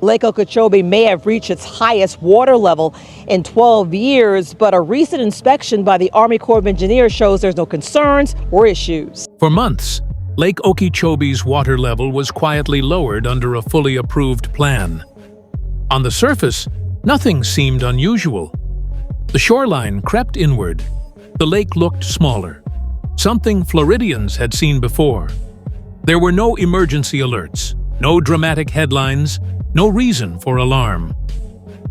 Lake Okeechobee may have reached its highest water level in 12 years, but a recent inspection by the Army Corps of Engineers shows there's no concerns or issues. For months, Lake Okeechobee's water level was quietly lowered under a fully approved plan. On the surface, nothing seemed unusual. The shoreline crept inward. The lake looked smaller, something Floridians had seen before. There were no emergency alerts, no dramatic headlines, no reason for alarm.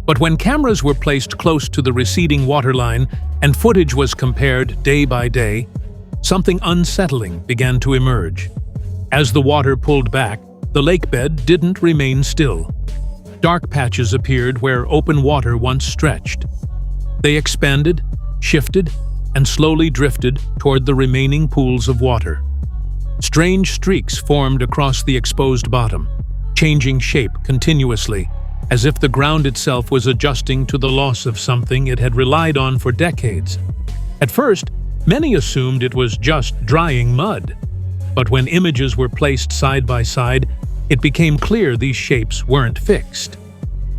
But when cameras were placed close to the receding waterline and footage was compared day by day, something unsettling began to emerge. As the water pulled back, the lakebed didn't remain still. Dark patches appeared where open water once stretched. They expanded, shifted, and slowly drifted toward the remaining pools of water. Strange streaks formed across the exposed bottom, changing shape continuously, as if the ground itself was adjusting to the loss of something it had relied on for decades. At first, many assumed it was just drying mud. But when images were placed side by side, it became clear these shapes weren't fixed.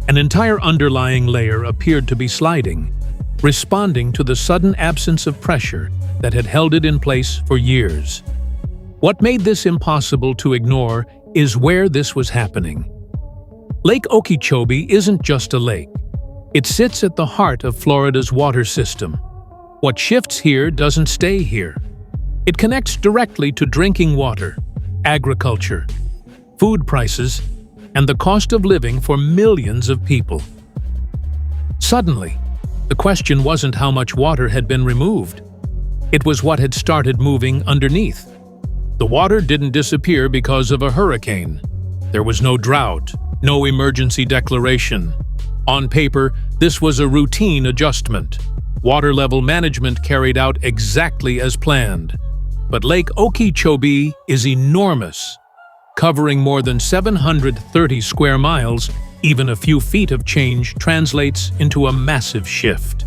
An entire underlying layer appeared to be sliding, responding to the sudden absence of pressure that had held it in place for years. What made this impossible to ignore is where this was happening. Lake Okeechobee isn't just a lake. It sits at the heart of Florida's water system. What shifts here doesn't stay here. It connects directly to drinking water, agriculture, food prices, and the cost of living for millions of people. Suddenly, the question wasn't how much water had been removed. It was what had started moving underneath. The water didn't disappear because of a hurricane. There was no drought, no emergency declaration. On paper, this was a routine adjustment. Water level management carried out exactly as planned. But Lake Okeechobee is enormous. Covering more than 730 square miles, even a few feet of change translates into a massive shift.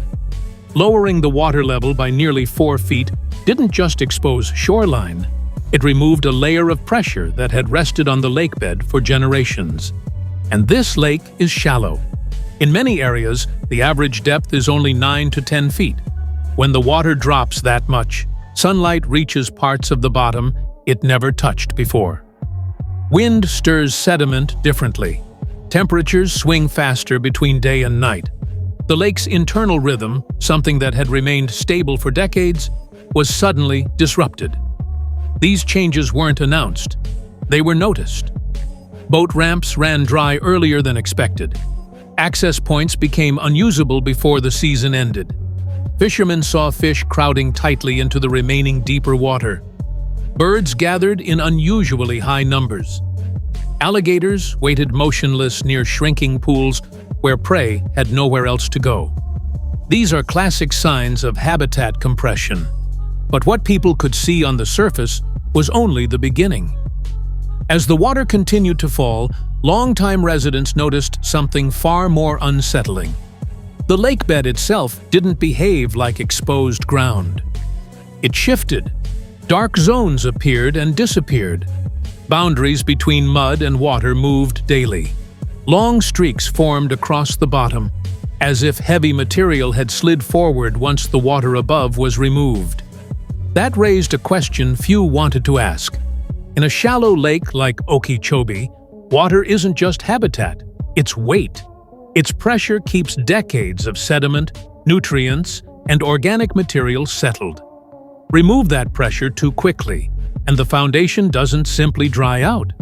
Lowering the water level by nearly 4 feet didn't just expose shoreline. It removed a layer of pressure that had rested on the lakebed for generations. And this lake is shallow. In many areas, the average depth is only 9 to 10 feet. When the water drops that much, sunlight reaches parts of the bottom it never touched before. Wind stirs sediment differently. Temperatures swing faster between day and night. The lake's internal rhythm, something that had remained stable for decades, was suddenly disrupted. These changes weren't announced. They were noticed. Boat ramps ran dry earlier than expected. Access points became unusable before the season ended. Fishermen saw fish crowding tightly into the remaining deeper water. Birds gathered in unusually high numbers. Alligators waited motionless near shrinking pools where prey had nowhere else to go. These are classic signs of habitat compression. But what people could see on the surface was only the beginning. As the water continued to fall, longtime residents noticed something far more unsettling. The lakebed itself didn't behave like exposed ground. It shifted. Dark zones appeared and disappeared. Boundaries between mud and water moved daily. Long streaks formed across the bottom, as if heavy material had slid forward once the water above was removed. That raised a question few wanted to ask. In a shallow lake like Okeechobee, water isn't just habitat, it's weight. Its pressure keeps decades of sediment, nutrients, and organic material settled. Remove that pressure too quickly, and the foundation doesn't simply dry out.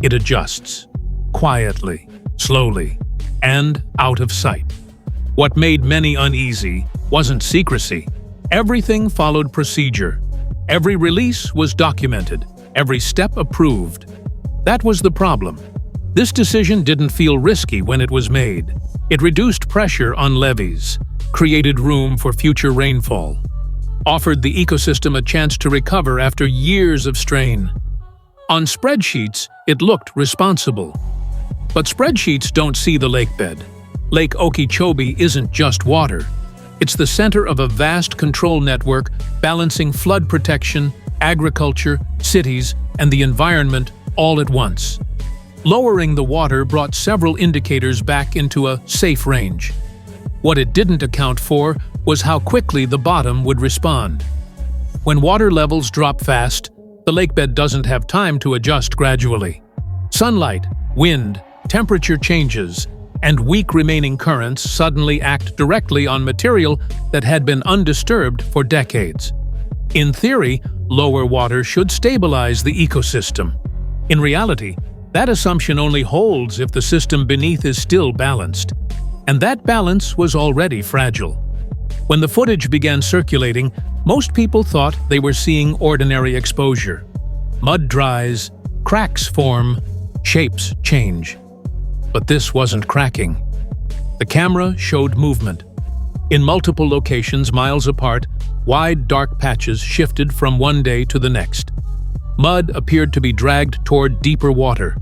It adjusts, quietly, slowly, and out of sight. What made many uneasy wasn't secrecy. Everything followed procedure. Every release was documented, every step approved. That was the problem. This decision didn't feel risky when it was made. It reduced pressure on levees, created room for future rainfall, offered the ecosystem a chance to recover after years of strain. On spreadsheets, it looked responsible. But spreadsheets don't see the lakebed. Lake Okeechobee isn't just water. It's the center of a vast control network balancing flood protection, agriculture, cities, and the environment all at once. Lowering the water brought several indicators back into a safe range. What it didn't account for was how quickly the bottom would respond. When water levels drop fast, the lakebed doesn't have time to adjust gradually. Sunlight, wind, temperature changes, and weak remaining currents suddenly act directly on material that had been undisturbed for decades. In theory, lower water should stabilize the ecosystem. In reality, that assumption only holds if the system beneath is still balanced. And that balance was already fragile. When the footage began circulating, most people thought they were seeing ordinary exposure. Mud dries, cracks form, shapes change. But this wasn't cracking. The camera showed movement. In multiple locations miles apart, wide dark patches shifted from one day to the next. Mud appeared to be dragged toward deeper water,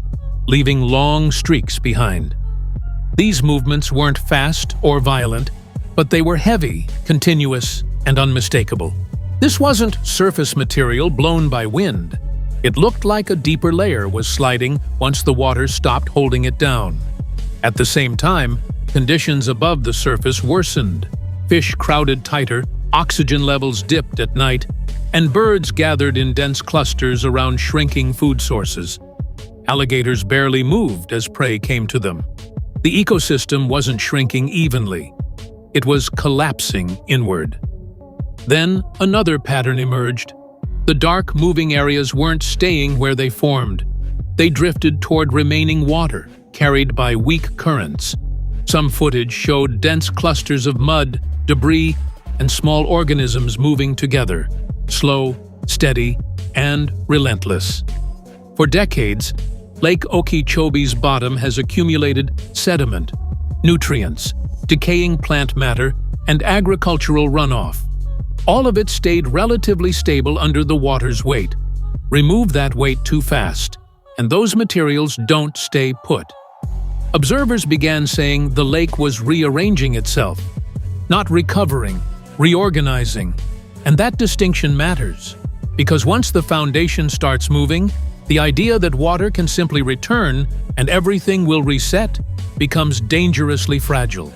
leaving long streaks behind. These movements weren't fast or violent, but they were heavy, continuous, and unmistakable. This wasn't surface material blown by wind. It looked like a deeper layer was sliding once the water stopped holding it down. At the same time, conditions above the surface worsened. Fish crowded tighter, oxygen levels dipped at night, and birds gathered in dense clusters around shrinking food sources. Alligators barely moved as prey came to them. The ecosystem wasn't shrinking evenly. It was collapsing inward. Then another pattern emerged. The dark, moving areas weren't staying where they formed. They drifted toward remaining water, carried by weak currents. Some footage showed dense clusters of mud, debris, and small organisms moving together, slow, steady, and relentless. For decades, Lake Okeechobee's bottom has accumulated sediment, nutrients, decaying plant matter, and agricultural runoff. All of it stayed relatively stable under the water's weight. Remove that weight too fast, and those materials don't stay put. Observers began saying the lake was rearranging itself, not recovering, reorganizing. And that distinction matters, because once the foundation starts moving, the idea that water can simply return and everything will reset becomes dangerously fragile.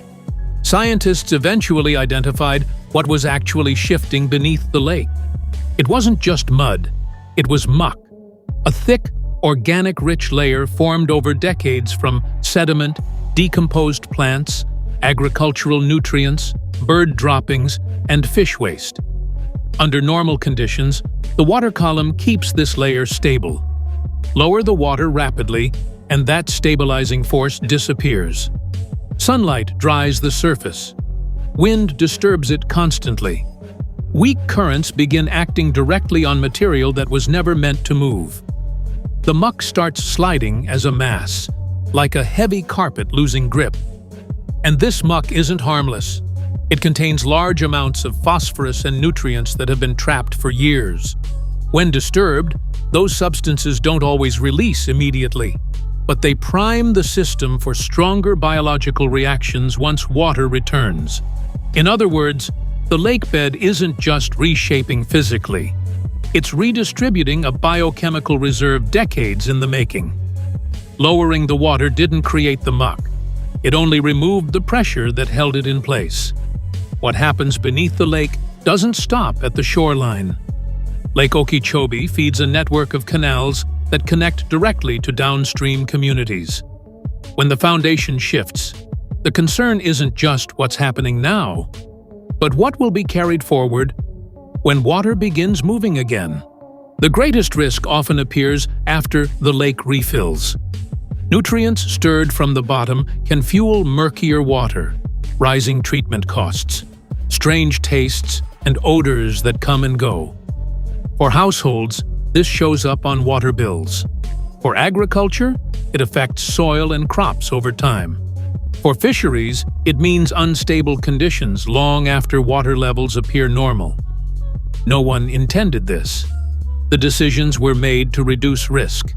Scientists eventually identified what was actually shifting beneath the lake. It wasn't just mud, it was muck, a thick, organic-rich layer formed over decades from sediment, decomposed plants, agricultural nutrients, bird droppings, and fish waste. Under normal conditions, the water column keeps this layer stable. Lower the water rapidly, and that stabilizing force disappears. Sunlight dries the surface. Wind disturbs it constantly. Weak currents begin acting directly on material that was never meant to move. The muck starts sliding as a mass, like a heavy carpet losing grip. And this muck isn't harmless. It contains large amounts of phosphorus and nutrients that have been trapped for years. When disturbed, those substances don't always release immediately, but they prime the system for stronger biological reactions once water returns. In other words, the lakebed isn't just reshaping physically. It's redistributing a biochemical reserve decades in the making. Lowering the water didn't create the muck. It only removed the pressure that held it in place. What happens beneath the lake doesn't stop at the shoreline. Lake Okeechobee feeds a network of canals that connect directly to downstream communities. When the foundation shifts, the concern isn't just what's happening now, but what will be carried forward when water begins moving again. The greatest risk often appears after the lake refills. Nutrients stirred from the bottom can fuel murkier water, rising treatment costs, strange tastes, and odors that come and go. For households, this shows up on water bills. For agriculture, it affects soil and crops over time. For fisheries, it means unstable conditions long after water levels appear normal. No one intended this. The decisions were made to reduce risk.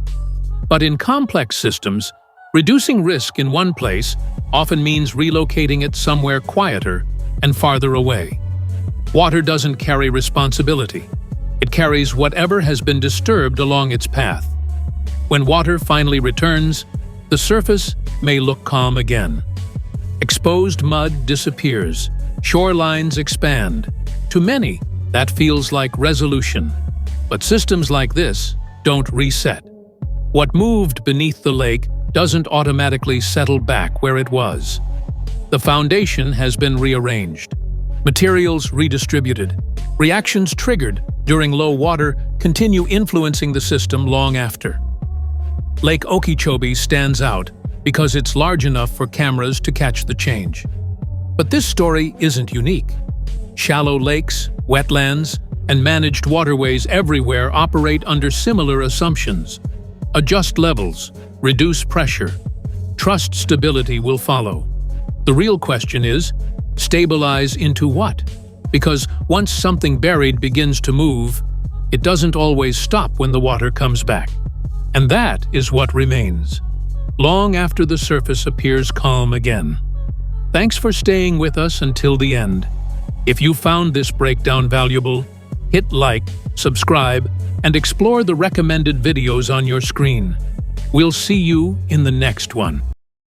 But in complex systems, reducing risk in one place often means relocating it somewhere quieter and farther away. Water doesn't carry responsibility. It carries whatever has been disturbed along its path. When water finally returns, the surface may look calm again. Exposed mud disappears, shorelines expand. To many, that feels like resolution. But systems like this don't reset. What moved beneath the lake doesn't automatically settle back where it was. The foundation has been rearranged, materials redistributed. Reactions triggered during low water continue influencing the system long after. Lake Okeechobee stands out because it's large enough for cameras to catch the change. But this story isn't unique. Shallow lakes, wetlands, and managed waterways everywhere operate under similar assumptions. Adjust levels, reduce pressure, trust stability will follow. The real question is, stabilize into what? Because once something buried begins to move, it doesn't always stop when the water comes back. And that is what remains, long after the surface appears calm again. Thanks for staying with us until the end. If you found this breakdown valuable, hit like, subscribe, and explore the recommended videos on your screen. We'll see you in the next one.